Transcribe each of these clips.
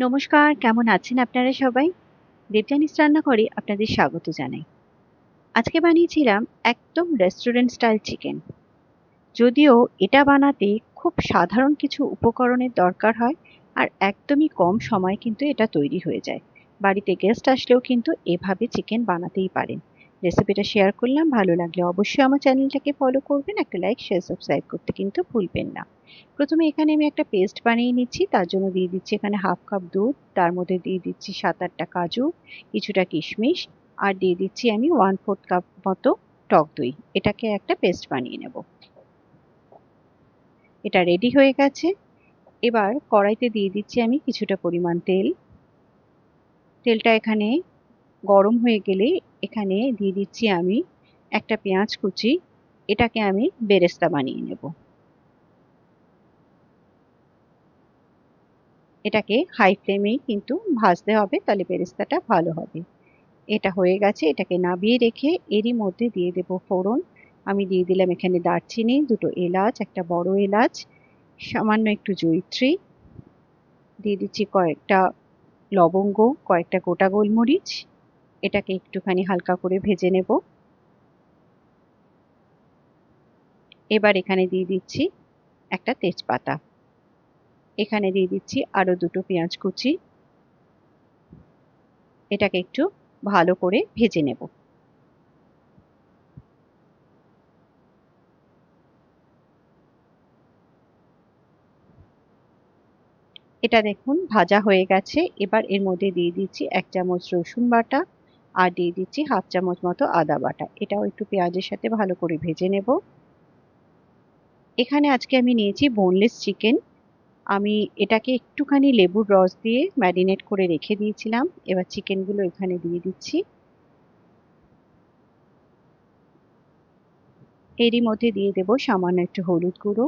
নমস্কার, কেমন আছেন আপনারা সবাই? দেবযানীস রান্নাঘরে আপনাদের স্বাগত জানাই। আজকে বানিয়েছিলাম একদম রেস্টুরেন্ট স্টাইল চিকেন। যদিও এটা বানাতে খুব সাধারণ কিছু উপকরণের দরকার হয় আর একদমই কম সময়ে কিন্তু এটা তৈরি হয়ে যায়। বাড়িতে গেস্ট আসলেও কিন্তু এভাবে চিকেন বানাতেই পারেন। রেসিপিটা শেয়ার করলাম, ভালো লাগলে অবশ্যই আমার চ্যানেলটাকে ফলো করবেন, একটা লাইক শেয়ার সাবস্ক্রাইব করতে কিন্তু ভুলবেন না। প্রথমে এখানে আমি একটা পেস্ট বানিয়ে নিচ্ছি, তার জন্য দিয়ে দিচ্ছি এখানে 1/2 কাপ দুধ, তার মধ্যে দিয়ে দিচ্ছি 7-8টা কাজু, কিছুটা কিশমিশ আর দিয়ে দিচ্ছি আমি 1/4 কাপ মতো টক দই। এটাকে একটা পেস্ট বানিয়ে নেব। এটা রেডি হয়ে গেছে। এবার কড়াইতে দিয়ে দিচ্ছি আমি কিছুটা পরিমাণ তেল। তেলটা এখানে গরম হয়ে গেলে এখানে দিয়ে দিচ্ছি আমি একটা পেঁয়াজ কুচি। এটাকে আমি বেরেস্তা বানিয়ে নেব। এটাকে হাই ফ্লেমেই কিন্তু ভাজতে হবে, তাহলে বেরেস্তাটা ভালো হবে। এটা হয়ে গেছে, এটাকে নামিয়ে রেখে এরই মধ্যে দিয়ে দেব ফোড়ন। আমি দিয়ে দিলাম এখানে দারচিনি, 2টো এলাচ, একটা বড় এলাচ, সামান্য একটু জয়িত্রী, দিয়ে দিচ্ছি কয়েকটা লবঙ্গ, কয়েকটা গোটা গোলমরিচ। এটাকে একটুখানি হালকা করে ভেজে নেব। এবার এখানে দিয়ে দিচ্ছি একটা তেজপাতা। এখানে দিয়ে দিচ্ছি আরো 2টো পেঁয়াজ কুচি। এটাকে একটু ভালো করে ভেজে নেব। এটা দেখুন ভাজা হয়ে গেছে। এবার এর মধ্যে দিয়ে দিচ্ছি 1 চামচ রসুন বাটা আর দিয়ে দিচ্ছি 1/2 চামচ মতো আদা বাটা। এটাও একটু পেঁয়াজের সাথে ভালো করে ভেজে নেব। এখানে আজকে আমি নিয়েছি বোনলেস চিকেন। আমি এটাকে একটুখানি লেবুর রস দিয়ে ম্যারিনেট করে রেখে দিয়েছিলাম। এবার চিকেনগুলো এখানে দিয়ে দিচ্ছি। এরই মধ্যে দিয়ে দেব সামান্য একটু হলুদ গুঁড়ো,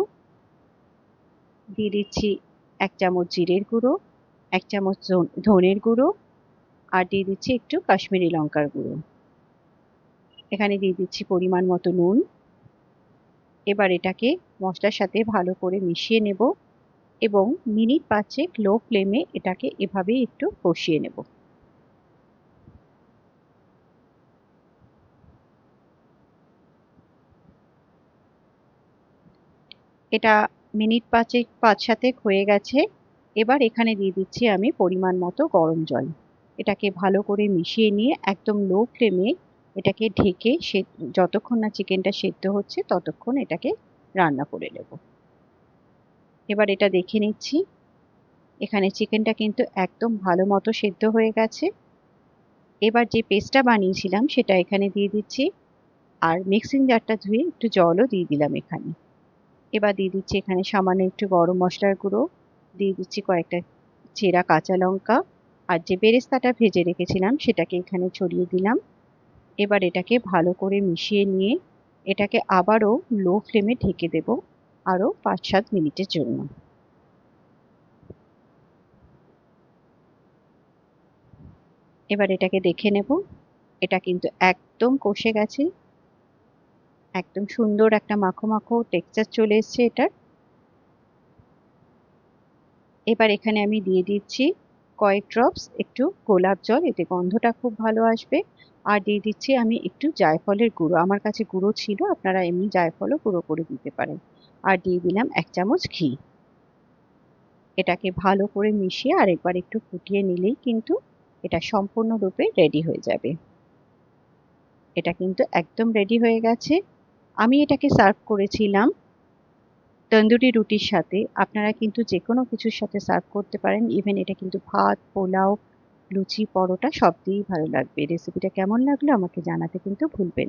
দিয়ে দিচ্ছি 1 চামচ জিরের গুঁড়ো, 1 চামচ ধনের গুঁড়ো আর দিয়ে দিচ্ছি একটু কাশ্মীরি লঙ্কার গুঁড়ো। এখানে দিয়ে দিচ্ছি পরিমাণ মতো নুন। এবার এটাকে মশলার সাথে ভালো করে মিশিয়ে নেব এবং মিনিট 5 লো ফ্লেমে এটাকে এভাবেই একটু কষিয়ে নেব। এটা মিনিট 5-7 হয়ে গেছে। এবার এখানে দিয়ে দিচ্ছি আমি পরিমাণ মতো গরম জল। এটাকে ভালো করে মিশিয়ে নিয়ে একদম লো ফ্লেমে এটাকে ঢেকে যতক্ষণ না চিকেনটা সেদ্ধ হচ্ছে ততক্ষণ এটাকে রান্না করে নেব। এবার এটা দেখে নিচ্ছি। এখানে চিকেনটা কিন্তু একদম ভালো মতো সেদ্ধ হয়ে গেছে। এবার যে পেস্টটা বানিয়েছিলাম সেটা এখানে দিয়ে দিচ্ছি আর মিক্সিং জারটা ধুয়ে একটু জলও দিয়ে দিলাম এখানে। এবার দিয়ে দিচ্ছি এখানে সামান্য একটু গরম মশলার গুঁড়ো, দিয়ে দিচ্ছি কয়েকটা চেরা কাঁচা লঙ্কা আর যে বেরেস্তাটা ভেজে রেখেছিলাম সেটাকে এখানে ছড়িয়ে দিলাম। এবার এটাকে ভালো করে মিশিয়ে নিয়ে এটাকে আবারও লো ফ্লেমে ঢেকে দেব আরও 5-7 মিনিটের জন্য। এবার এটাকে দেখে নেব। এটা কিন্তু একদম কষে গেছে। একদম সুন্দর একটা মাখো মাখো টেক্সচার চলে এসছে এটার। এবার এখানে আমি দিয়ে দিচ্ছি কয়েক ড্রপস একটু গোলাপ জল, এতে গন্ধটা খুব ভালো আসবে। আর দিয়ে দিচ্ছি আমি একটু জায়ফলের গুঁড়ো, আমার কাছে গুঁড়ো ছিল, আপনারা এমনি জায়ফলও গুঁড়ো করে দিতে পারেন। আর দিয়ে দিলাম 1 চামচ ঘি। এটাকে ভালো করে মিশিয়ে আরেকবার একটু ফুটিয়ে নিলেই কিন্তু এটা সম্পূর্ণরূপে রেডি হয়ে যাবে। এটা কিন্তু একদম রেডি হয়ে গেছে। আমি এটাকে সার্ভ করেছিলাম তন্দুরি রুটির সাথে। আপনারা কিন্তু যে কোনো কিছুর সাথে সার্ভ করতে পারেন। ইভেন এটা কিন্তু ভাত, পোলাও, লুচি, পরোটা সব দিয়েই ভালো লাগবে। রেসিপিটা কেমন লাগলো আমাকে জানাতে কিন্তু ভুলবেন না।